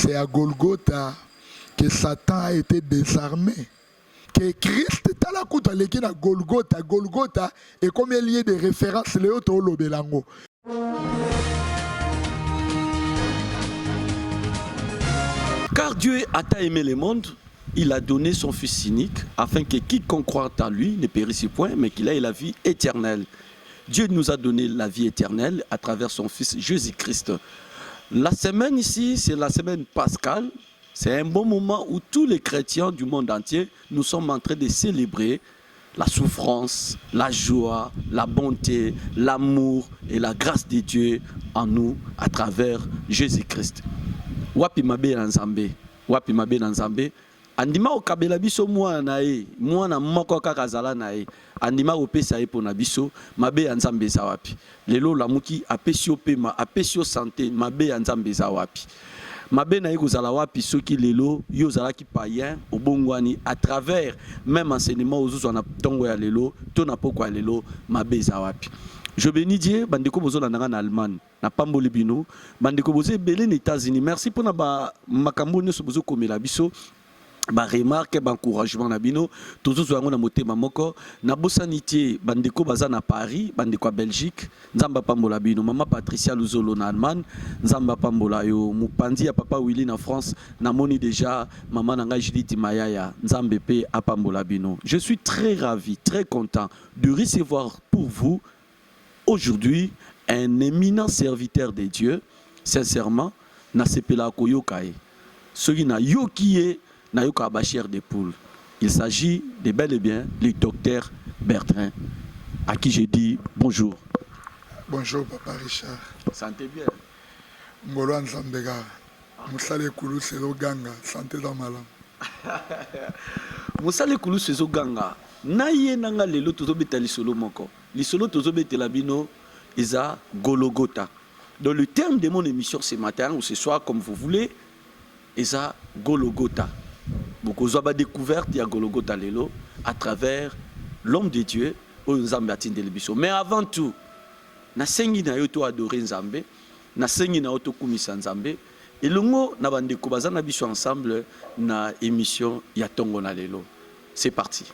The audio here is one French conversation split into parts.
c'est à Golgotha que Satan a été désarmé. Que Christ est à la coupe à Golgotha. Golgotha est comme un lieu de référence. Car Dieu a tant aimé le monde, il a donné son Fils unique, afin que quiconque croit en lui ne périsse point, mais qu'il ait la vie éternelle. Dieu nous a donné la vie éternelle à travers son Fils Jésus-Christ. La semaine ici, c'est la semaine pascale. C'est un bon moment où tous les chrétiens du monde entier, nous sommes en train de célébrer la souffrance, la joie, la bonté, l'amour et la grâce de Dieu en nous à travers Jésus-Christ. Wapi mabe na Nzambe, wapi mabe na Nzambe, andima okabela biso mwana moko kaka zala na ye, andima opesa ye pona biso, mabe ya Nzambe za wapi. Lelo lamuki apesi yo pema, apesi yo santé, mabe ya Nzambe za wapi. Mabe na ye kozala wapi soki lelo yo zalaki païen obongwani à travers même enseignement ozuzu na tongo ya lelo, to na poko ya lelo, mabe za wapi. Je bénis Dieu, bandeko bozo na en Allemagne, na pamboli bino, bandeko bozo belé aux États-Unis. Merci pour na ba makambo nyoso bozo komela biso. Ba remarque ba encouragement na bino tozo zwango na motema moko na bosanité bandeko baza na Paris bandeko à Belgique nzamba pambola bino mama Patricia Luzolo na Allemagne nzamba pambola yo mupandi ya papa Willy na France na moni déjà maman nanga Judith Mayaya nzambe pe apambola bino. Je suis très ravi, très content de recevoir pour vous aujourd'hui un éminent serviteur de Dieu. Sincèrement na sepela koyokae soki na yokie Nayoka Bachir des poules. Il s'agit de bel et bien le docteur Bertrand, à qui je dis bonjour. Bonjour Papa Richard. Santé bien. Ngolo Nzambega. Musale Kulu Sezo Ganga. Santé dans malam. Musale Kulu Sezo Ganga. Naye nanga lelo tozobeta lisolo moko. Lisolo tozobeta labino isa Golgotha. Dans le terme de mon émission ce matin ou ce soir comme vous voulez, isa Golgotha. Beaucoup de découverte il y a Golgotha lelo à travers l'homme de Dieu Nzambe de biso. Mais avant tout, na sengi na yo to adorer Nzambe, na sengi na yo to kumisa Nzambe, et longo na bandeko bazana biso ensemble na émission ya tongo na lelo. C'est parti.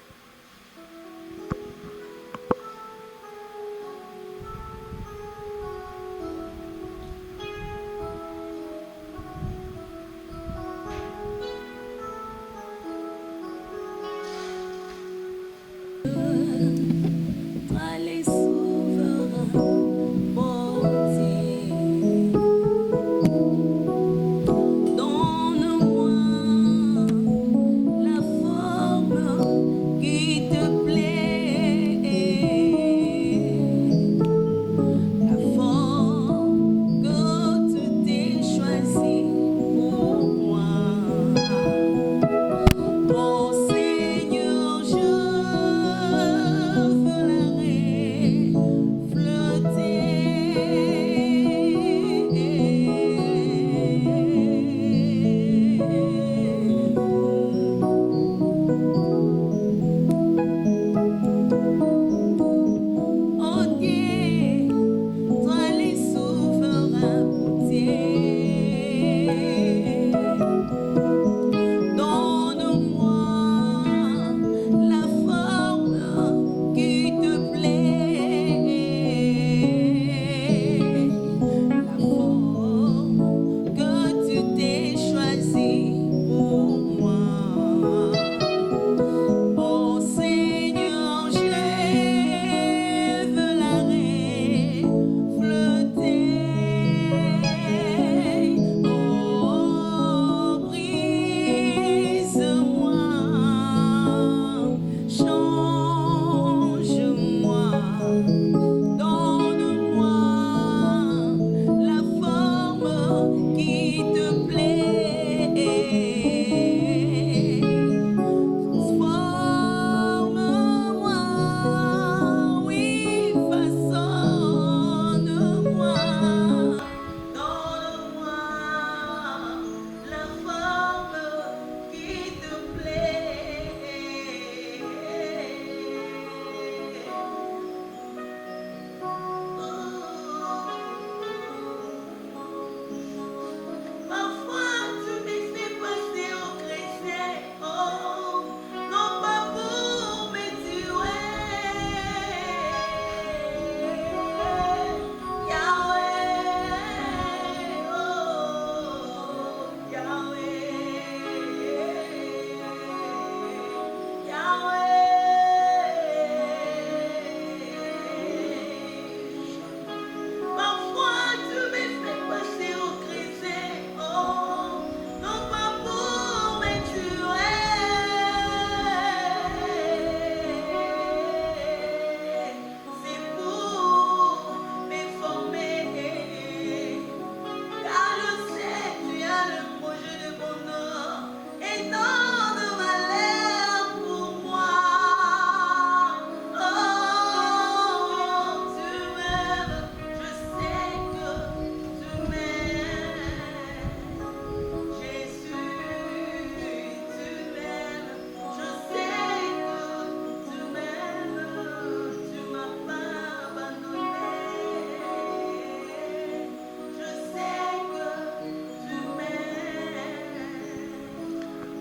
Donne-moi la forme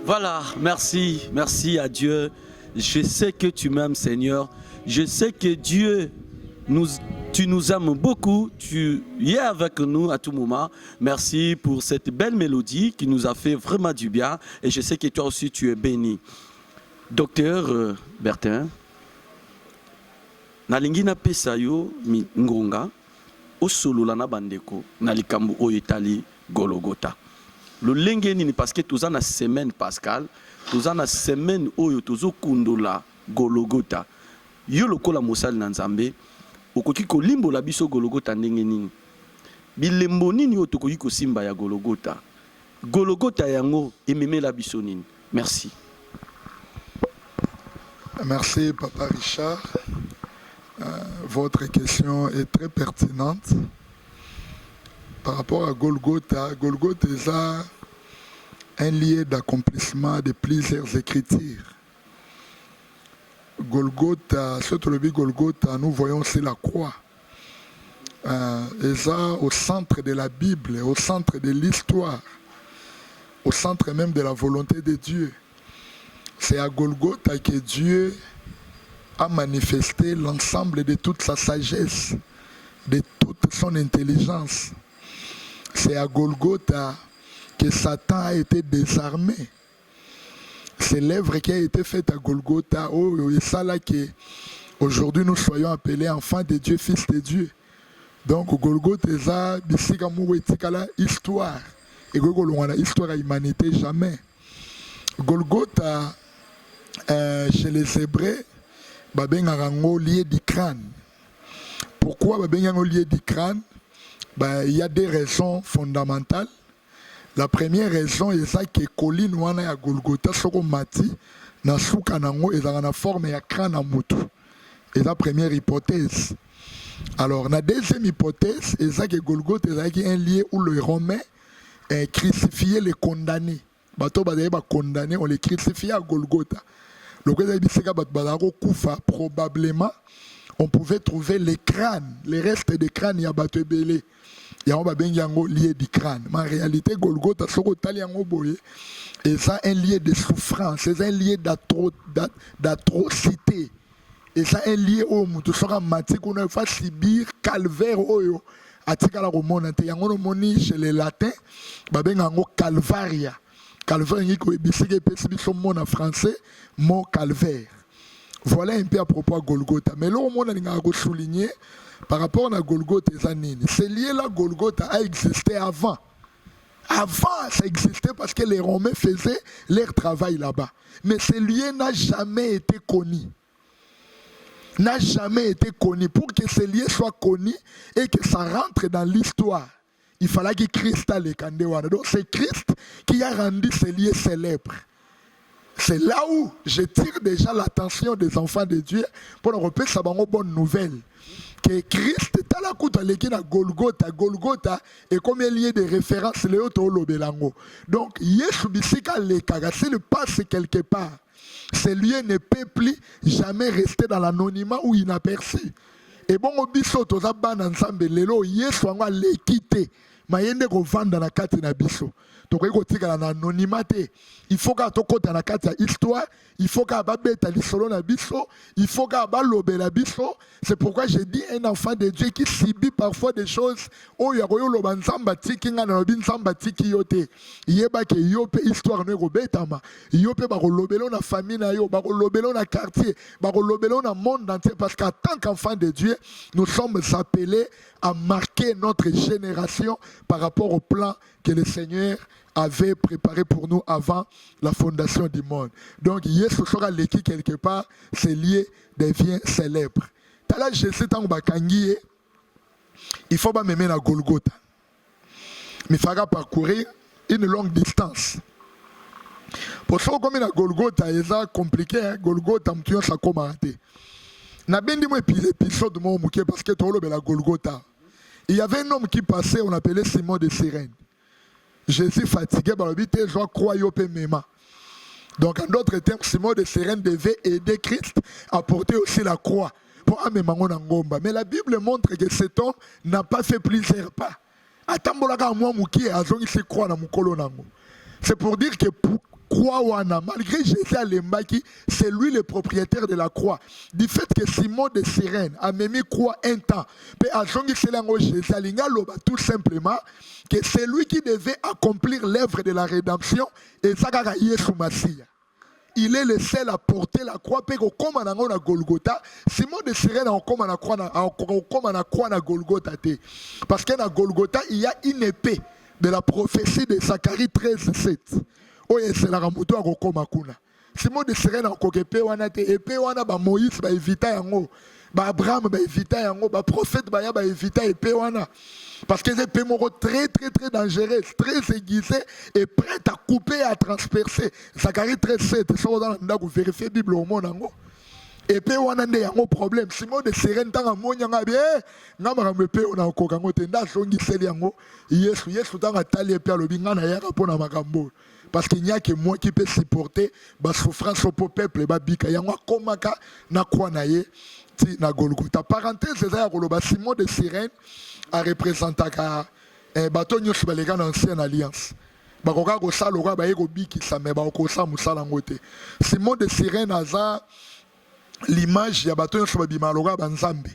Voilà, merci, merci à Dieu. Je sais que tu m'aimes, Seigneur. Je sais que Dieu, tu nous aimes beaucoup. Tu es avec nous à tout moment. Merci pour cette belle mélodie qui nous a fait vraiment du bien. Et je sais que toi aussi, tu es béni. Docteur Bertin, nalingi na pesa yo ngonga osolola na bandeko na likambo oyo etali Golgotha. Le lengeni parce que tous na semaine pascal, tous na semaine oyo tozo kundola Golgotha. Yo lokola mosali na Nzambe, okoki kolimbola biso Golgotha ndenge nini? Bilembo nini oyo tokoki kosimba ya Golgotha? Golgotha yango ememela biso nini? Merci. Merci Papa Richard. Votre question est très pertinente. Par rapport à Golgotha, Golgotha est un lieu d'accomplissement de plusieurs écritures. Golgotha, surtout le Golgotha, nous voyons c'est la croix. Et ça au centre de la Bible, au centre de l'histoire, au centre même de la volonté de Dieu. C'est à Golgotha que Dieu a manifesté l'ensemble de toute sa sagesse, de toute son intelligence. C'est à Golgotha que Satan a été désarmé. C'est l'œuvre qui a été faite à Golgotha. Oh, et ça là que aujourd'hui nous soyons appelés enfants de Dieu, fils de Dieu. Donc Golgotha c'est la histoire. Et Golgotha histoire à l'humanité jamais. Golgotha chez les Hébreux, babengango lié du crâne. Pourquoi babengango lié du crâne? Il y a des raisons fondamentales. La première raison est ça que colline wana ya Golgotha soko mati na suka nango ezala na forme ya crâne à mutu. Et la première hypothèse. Alors la deuxième hypothèse est ça que Golgotha est un lieu où les Romains crucifiaient les condamnés. Bato ba condamnés, on les crucifiait à Golgotha. Probablement, on pouvait trouver les crânes, les restes des crânes, il y a bateau belé. Il y a un lié du crâne. Mais en réalité, Golgotha, et ça un lieu de souffrance, c'est un lieu d'atrocité. Et ça un lieu où tu seras maté, qu'on a fait subir calvaire. Atika la romone, chez les latins, babengango calvaria. Calvaire, en français, mot calvaire. Voilà un peu à propos de Golgotha. Mais là, on a souligné par rapport à Golgotha, c'est lié là, Golgotha a existé avant. Avant, ça existait parce que les Romains faisaient leur travail là-bas. Mais ce lieu n'a jamais été connu. N'a jamais été connu. Pour que ce lieu soit connu et que ça rentre dans l'histoire, il fallait que Christ ait le Kandéwana. Donc c'est Christ qui a rendu ce lieu célèbre. C'est là où je tire déjà l'attention des enfants de Dieu pour leur repérer sa bonne nouvelle. Que Christ est à la coute à Golgotha. Golgotha est comme un lieu de référence. Donc, Yesu Bissika Lekaga, s'il passe quelque part, ce lieu ne peut plus jamais rester dans l'anonymat ou inaperçu. Et bon, au biso, tous les ban ensemble, lelo, Yesu a l'équité. Mayende ko vanda na kati na biso. Donc ko tika na anonymité. Il faut ka to kota na kati ya histoire, il faut ka ba beta lisolo na biso, il faut ka ba lobela biso. C'est pourquoi j'ai dit un enfant de Dieu qui subit parfois des choses oh ya koyo loba nzamba tiki nga na nzamba tiki yote. Yeba ke yope histoire ne ko betama. Yope ba ko lobelo na famille na yo, ba ko lobelo na quartier, ba ko lobelo na monde entier parce qu'en tant qu'enfant de Dieu, nous sommes appelés à marquer notre génération par rapport au plan que le Seigneur avait préparé pour nous avant la fondation du monde. Donc, Yesu sera l'équipe quelque part, ce lieu devient célèbre. Tala Jésus tant bakangi, il faut pas me mettre à Golgotha. Mais il faudra parcourir une longue distance. Pour ça, comme il y a Golgotha, c'est compliqué. Hein? Golgotha, ça commence. Na bendi mo épisode mo muké parce que tolo bela Golgotha. Il y avait un homme qui passait, on appelait Simon de Cyrène. Jésus fatigué, je dois croire au Mema. Donc en d'autres termes, Simon de Cyrène devait aider Christ à porter aussi la croix pour amener Mangon Ngomba. Mais la Bible montre que cet homme n'a pas fait plusieurs pas. C'est pour dire que croix wana, malgré Jésus à l'embaki, c'est lui le propriétaire de la croix. Du fait que Simon de Cyrène a même croix un temps, puis à Zongi Selango Jésus alinga loba tout simplement que c'est lui qui devait accomplir l'œuvre de la rédemption et ça kaka Yesu Masia. Il est le seul à porter la croix. Puis comme on a na Golgotha, Simon de Cyrène a comme na croix na Golgotha. Parce que na Golgotha, il y a une épée de la prophétie de Zacharie 13:7. Oye c'est la ramuto a kokoma kuna. Simon de Cyrène a kokepé wana te épée wana ba Moïse ba évita yango. Ba Abraham ba évita yango, ba prophète ba ya ba évita épée wana. Parce que c'est épée moko très dangereuse, très aiguisée et prête à couper et à transpercer. Zacharie 13:7, ça on a vérifier Bible au monde yango. Épée wana nde yango problème. Simon de Cyrène tanga monyanga bien, ngama épée on a kokango te nda songi seli yango. Yesu tanga tali épée alobi ngana yaka pona makambo. Parce qu'il n'y a que moi qui peux supporter la souffrance au peuple. Il y a komaka na kwa na ye na Golgotha. Parenthèse, c'est Simon de Cyrène a représenté un bateau nyos balega dans l'ancienne alliance. Bakoka ko saloka ba yeko biki sa me ba ko sa musala ngote. Simon de Cyrène a l'image ya bateau nyos babima loka banzambe.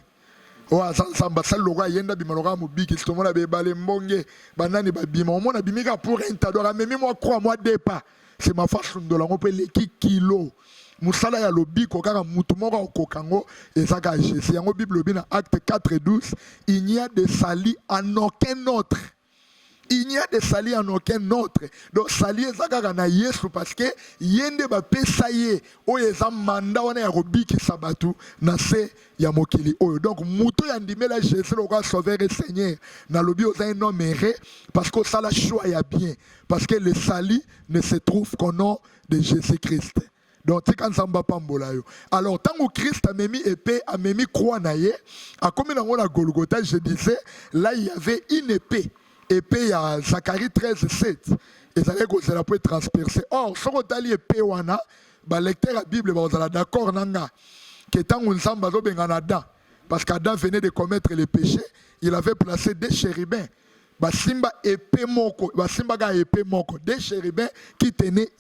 O azamba saloka yenda bima loka mu biki to mona be bale mbonge banani babima o mona bimika pour un tadora même moi crois moi dépa. C'est ma façon de la on les kilo. Musala ya lobi ko kaka mutu moko okokango ezaka Jésus. Yango Bible bina acte 4:12, il n'y a de salut en aucun autre. Il n'y a de salut en aucun autre. Donc salut ezaka na Yesu parce que yende ba pesa ye o eza manda wana ya robiki sabatu na se ya mokili oyo. Donc mutu ya ndimela Jésus le roi sauveur et Seigneur na lobi oza un homme heureux parce que ça la choix ya bien parce que le salut ne se trouve qu'au nom de Jésus-Christ. Donc, alors, tant que Christ a mis épée, a mis croix naïe, à comme dans la Golgotha, je disais, là il y avait une épée. Épée à Zacharie 13:7. Et ça veut dire que ça peut transpercer. Or, si on a l'épée, le lecteur de la Bible, on est d'accord, que tant qu'on s'en va Adam, parce qu'Adam venait de commettre le péché, il avait placé des chérubins. Basimba épée moko, basimba ga épée moko, des chérubins qui tenaient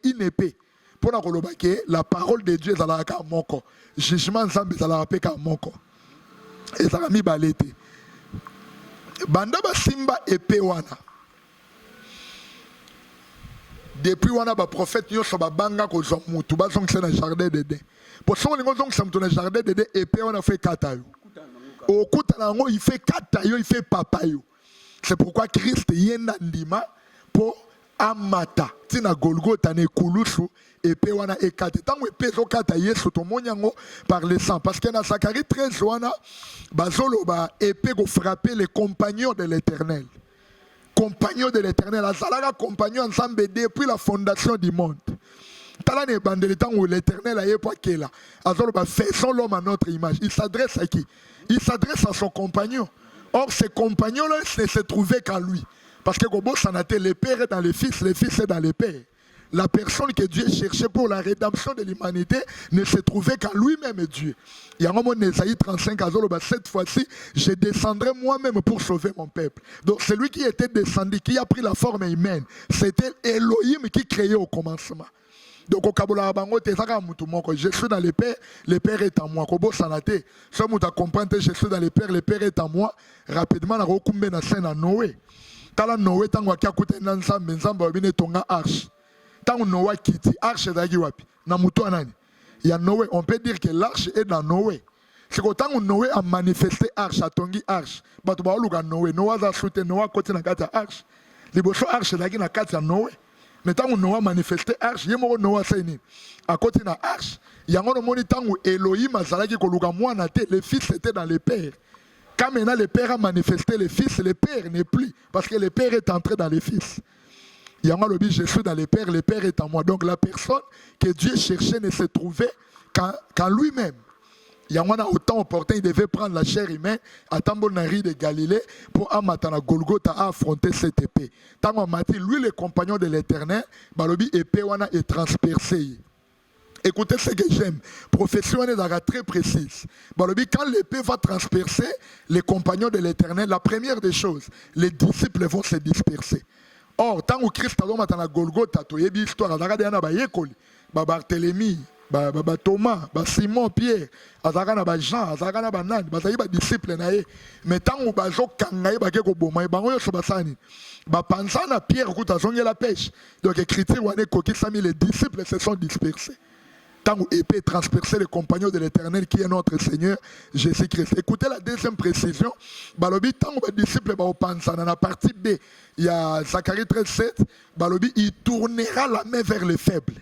une épée. Pour la parole de Dieu est à la moko. Jugement Nzambe est à la moko. Et ça a mis balete. Banda basimba épée wana. Depuis wana ba prophète nyoso ba banga ko zomutu ba zong na jardin d'Éden. Pour ça on zong sam na jardin d'Éden épée wana fait katayo. Au kuta ngo il fait katayo, il fait papayo. C'est pourquoi Christ yenda ndima pour amata tina Golgotha ne kulusu épée wana ekate tango épée zokata Yesu to monyango par le sang parce que dans Zacharie 13 wana bazolo ba épée go frapper les compagnons de l'Éternel. Compagnons de l'Éternel, azalaka compagnon ensemble depuis la fondation du monde. Tala ne bandele tango l'Éternel a yepo kela. Azolo ba faisons l'homme à notre image. Il s'adresse à qui? Il s'adresse à son compagnon. Or ses compagnons là ne se trouvaient qu'en lui. Parce que Gobo Sanate, le Père est dans le Fils est dans le Père. La personne que Dieu cherchait pour la rédemption de l'humanité ne se trouvait qu'en lui-même Dieu. Il y a un moment, Ésaïe 35, cette fois-ci, je descendrai moi-même pour sauver mon peuple. Donc celui qui était descendu, qui a pris la forme humaine, c'était Elohim qui créait au commencement. Donc au Kabola Bango, je suis dans le Père est en moi. Kobo Sanate, si vous comprenez, je suis dans le Père est en moi. Rapidement, la rekumbe na scène à Noé. Tala Noé tango akia kute nzambe nzambe wabine tonga arche. Tango Noé kiti arche dagi wapi na muto anani. Ya Noé, on peut dire que l'arche est dans Noé. C'est que tango Noé a manifesté arche a tongi arche. Bato ba oluga Noé, Noé za soute Noé kote na kati arche. Liboso arche dagi na kati ya Noé. Mais tango Noé a manifesté arche, yemo Noé sa ni. A kote na arche, yango no moni tango Elohim azalaki koluga mwana te, le fils était dans le père. Quand maintenant le Père a manifesté le Fils, le Père n'est plus. Parce que le Père est entré dans le Fils. Il y a un je suis dans le Père est en moi. Donc la personne que Dieu cherchait ne se trouvait qu'en lui-même. Il y a autant opportun, il devait prendre la chair humaine à Tambonari de Galilée pour Amatana Golgotha à affronter cette épée. Tant Mati, lui le compagnon de l'Éternel, Balobi épée wana est transpercée. Écoutez ce que j'aime. Prophétie est très précise. Quand l'épée va transpercer les compagnons de l'Éternel, la première des choses, les disciples vont se disperser. Or, tant que Christ a donné à Golgotha, tu as une histoire, tu as dit Barthélemy, Thomas, Simon, Pierre, Jean, Nan, disciples. Mais tant que tu as Pierre, tu as la pêche. Donc, l'écriture, les disciples se sont dispersés. Tant où épée transpercer les compagnons de l'Éternel qui est notre Seigneur Jésus-Christ. Écoutez la deuxième précision. Balobi, tant que les disciples pensent dans la partie B, il y a Zacharie 13:7, Balobi, il tournera la main vers les faibles.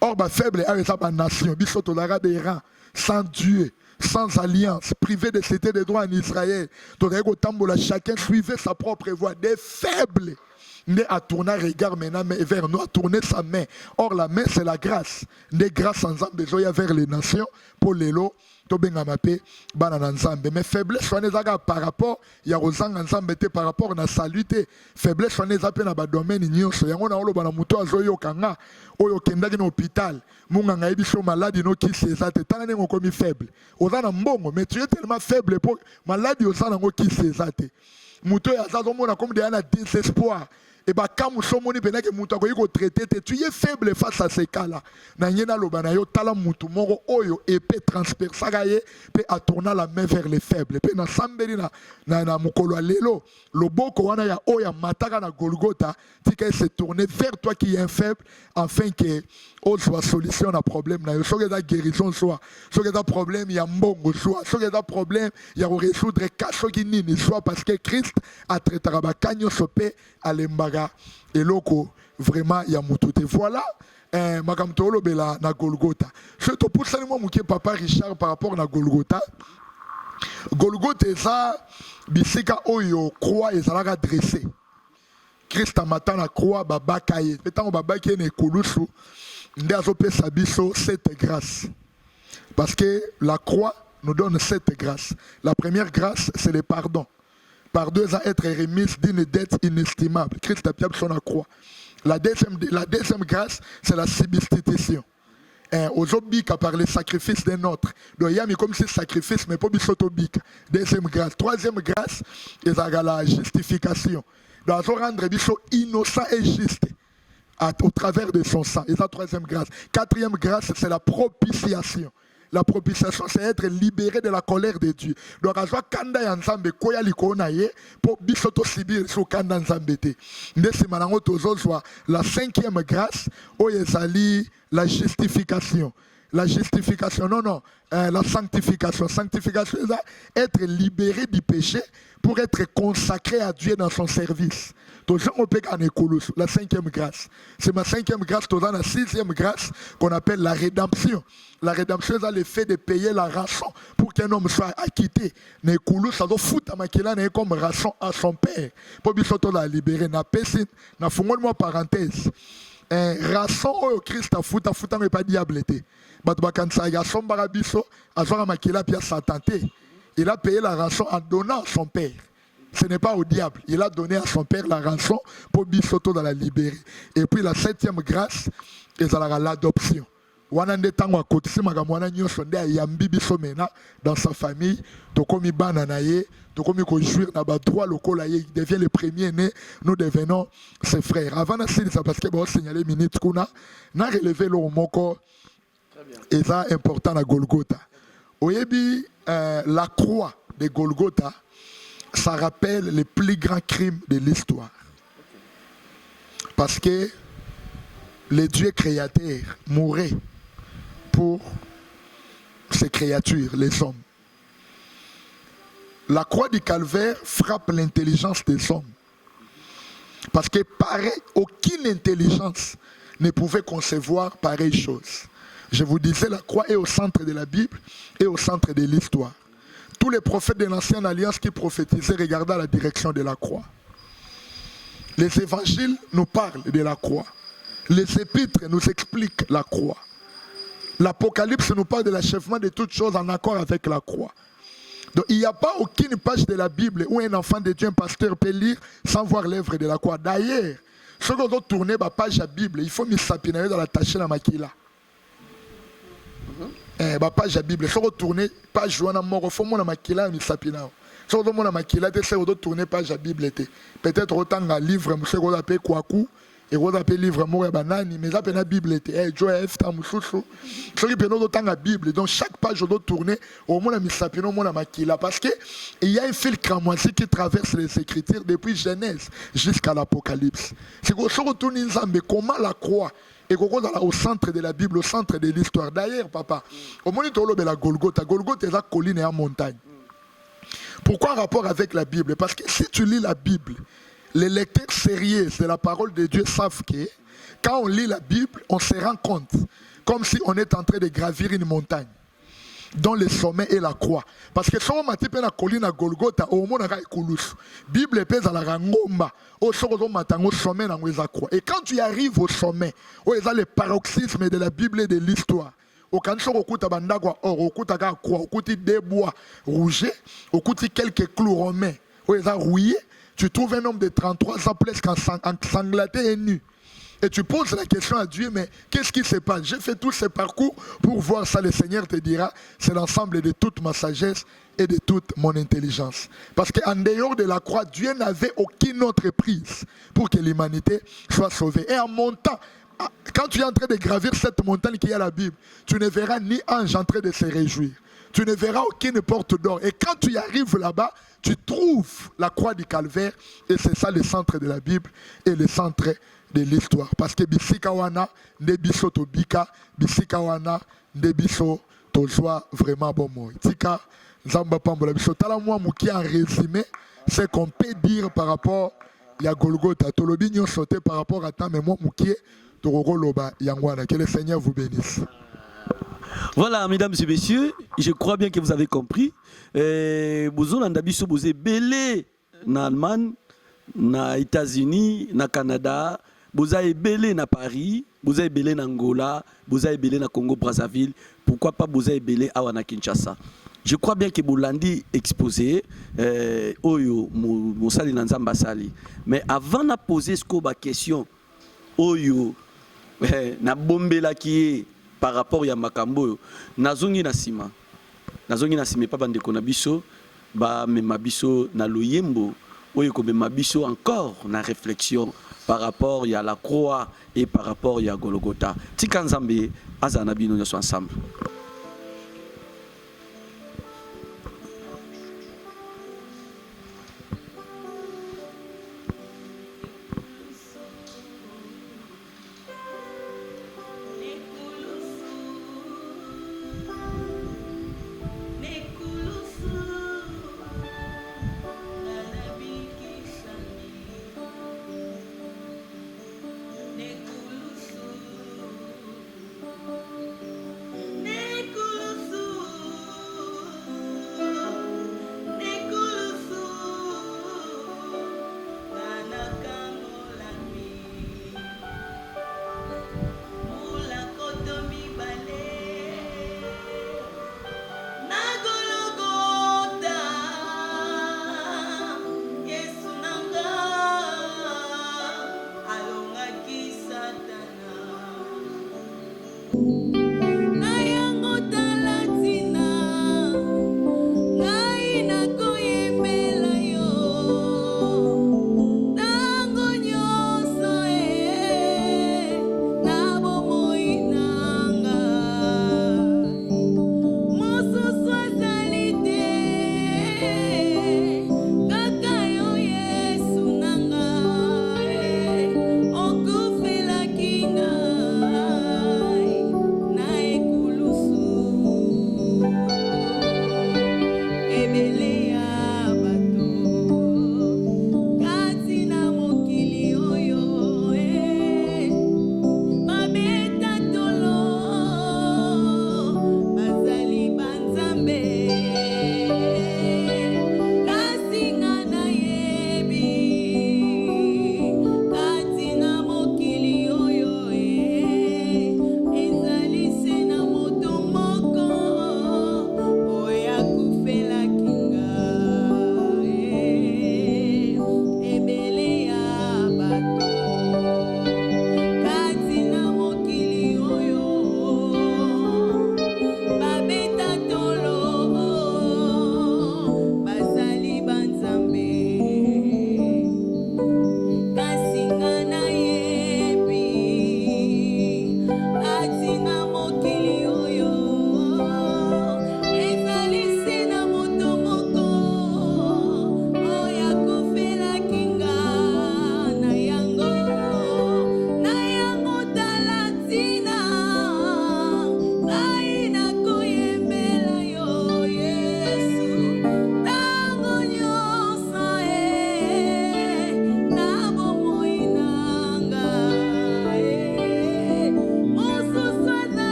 Or, les faibles, il y a une nation, des rangs, sans Dieu, sans alliance, privé de cité de droit en Israël. Donc, chacun suivait sa propre voie. Des faibles. Né a tourné regard maintenant vers nous, a tourné sa main. Or la main c'est la grâce. Né grâce ensemble besoin vers les nations pour les lots. Mais faiblesse soit par rapport il y a aux ensemble par rapport à la saluté. Faiblesse soit à dans domaine nyonso. Yango na oloba na muto azoyo kanga oyo kendaki na hôpital. Munga ngaibi so malade no ki sezate tana ngo komi faible. Ozana mbongo mais tu es tellement faible pour maladie ozana ngo ki sezate. Muto ya zazo mona comme des ana désespoir. Et bien, quand nous sommes traité, tu es faible face à ces cas-là. Oyo épée transpercée peut tourner la main vers les faibles. Puis na sambeli na mukolo lelo, le boko wana ya oya mataka na Golgotha, tika se tourner vers toi qui est un faible, afin que on soit solution à problème na yo. Soki da guérison soit, soki da problème ya mbongo soit, soki da problème ya résoudre cas soki nini soit parce que Christ a traité rabakanyo sope alembaga et loko vraiment ya mutute. Voilà makamtolo bela na Golgotha. Surtout pour ça moi muke papa Richard par rapport na Golgotha. Golgotha ça bisika oyo croix ezalaka dressé. Christ amata na croix babakaye. Petango babakaye ne kulusu nde azopesa biso cette grâce. Parce que la croix nous donne cette grâce. La première grâce c'est le pardon. Par 2 ans être remise d'une dette inestimable. Christ a payé son croix. La deuxième grâce, c'est la substitution. Aujourd'hui, par les sacrifices des nôtres. Donc, il y a comme si sacrifice, mais pas bisotobik. Deuxième grâce. Troisième grâce, c'est la justification. Donc, on rendre biso innocent et juste au travers de son sang. C'est la troisième grâce. Quatrième grâce, c'est la propitiation. La propitiation, c'est être libéré de la colère de Dieu. Donc, à chaque kanda yanzambe koya likona ye pour bisoto sibir so kanda nzambete. Ndesi manango tozo soit la cinquième grâce, oyezali la justification. La justification, non, la sanctification. Sanctification, c'est être libéré du péché pour être consacré à Dieu dans son service. La cinquième grâce. C'est ma cinquième grâce, la sixième grâce qu'on appelle la rédemption. La rédemption, c'est le fait de payer la rançon pour qu'un homme soit acquitté. Ça doit foutre comme rançon à son père. Pour que la libérer. Na fungol parenthèse. Rançon au Christ a foutu mais pas diable. Il a payé la rançon en donnant à son père. Ce n'est pas au diable. Il a donné à son père la rançon pour Bisoto dans la libérer. Et puis la septième grâce, c'est l'adoption. Dans sa famille, il devient le premier né, nous devenons ses frères. Avant de ça, parce que vous signaler minute kuna, n'a relevé le moko et ça important à Golgotha. Oyebi la croix de Golgotha, ça rappelle les plus grands crimes de l'histoire. Parce que le Dieu créateur mourait pour ses créatures, les hommes. La croix du calvaire frappe l'intelligence des hommes. Parce que pareil, aucune intelligence ne pouvait concevoir pareille chose. Je vous disais, la croix est au centre de la Bible et au centre de l'histoire. Tous les prophètes de l'Ancienne Alliance qui prophétisaient regardaient la direction de la croix. Les évangiles nous parlent de la croix. Les épîtres nous expliquent la croix. L'Apocalypse nous parle de l'achèvement de toutes choses en accord avec la croix. Donc il n'y a pas aucune page de la Bible où un enfant de Dieu, un pasteur peut lire sans voir l'œuvre de la croix. D'ailleurs, ceux qui ont tourné la page de la Bible, il faut me sapiner dans la tâche de la maquilla. Page de la Bible, il faut retourner page de la maquilla, il faut me sapiner. So do mona makila te se do tourner page la Bible te. Peut-être autant un livre monsieur ko appelle Kwaku et ko appelle livre mo ya banani mais ça pena Bible te. Eh Joëf ta mususu. So ki pena autant la Bible. Donc chaque page do tourner au mona misapino mona makila parce que il y a un fil cramoisi qui traverse les Écritures depuis Genèse jusqu'à l'Apocalypse. C'est qu'on se retourne Nzambe comment la croix et au centre de la Bible, au centre de l'histoire. D'ailleurs, papa, au moment où tu as la Golgotha, Golgotha est la colline et la montagne. Pourquoi rapport avec la Bible? Parce que si tu lis la Bible, les lecteurs sérieux de la parole de Dieu savent que quand on lit la Bible, on se rend compte comme si on est en train de gravir une montagne dont le sommet est la croix. Parce que si on a la colline à Golgotha, au moment où on a la Bible pèse à la rangomba, au sommet dans la croix. Et quand tu arrives au sommet, où il y a le paroxysme de la Bible et de l'histoire, au canso okuta bandagwa or okuta ka croix okuti des bois rouges okuti quelques clous romains où ils ont rouillé, tu trouves un homme de 33 ans presque ensanglanté et nu. Et tu poses la question à Dieu, mais qu'est-ce qui se passe? J'ai fait tout ce parcours pour voir ça. Le Seigneur te dira, c'est l'ensemble de toute ma sagesse et de toute mon intelligence. Parce qu'en dehors de la croix, Dieu n'avait aucune autre prise pour que l'humanité soit sauvée. Et en montant, quand tu es en train de gravir cette montagne qui est la Bible, tu ne verras ni ange en train de se réjouir. Tu ne verras aucune porte d'or. Et quand tu arrives là-bas, tu trouves la croix du calvaire. Et c'est ça le centre de la Bible et le centre de l'histoire. Parce que bisika wana ndebiso tobika, bisika wana ndebiso tozwa vraiment bon mot. Tika nzamba pambola biso tala moi muki en résumé c'est qu'on peut dire par rapport ya Golgotha tolobi nyo sauté par rapport à temps mais moi muki toroko loba yangwana. Que le Seigneur vous bénisse. Voilà, mesdames et messieurs, je crois bien que vous avez compris. Bozolanda biso boze belé na Allemagne, na États-Unis, na Canada. Vous avez belé na Paris, vous avez belé na Angola, vous avez belé na Congo-Brazzaville, pourquoi pas vous avez belé à Kinshasa. Je crois bien que Boulandi exposé, Oyo, Moussali Nanzamba Sali. Mais avant de poser ce question, Oyo, na bombela qui est par rapport à Makambo, Nazongi Nasima. Nazongi Nasima, pas bande konabiso, ba memabiso na loyembo, Oyo ko memabiso encore na réflexion. Par rapport à la croix et par rapport à Golgotha. Tikanzambe, Azanabi, nous sommes ensemble.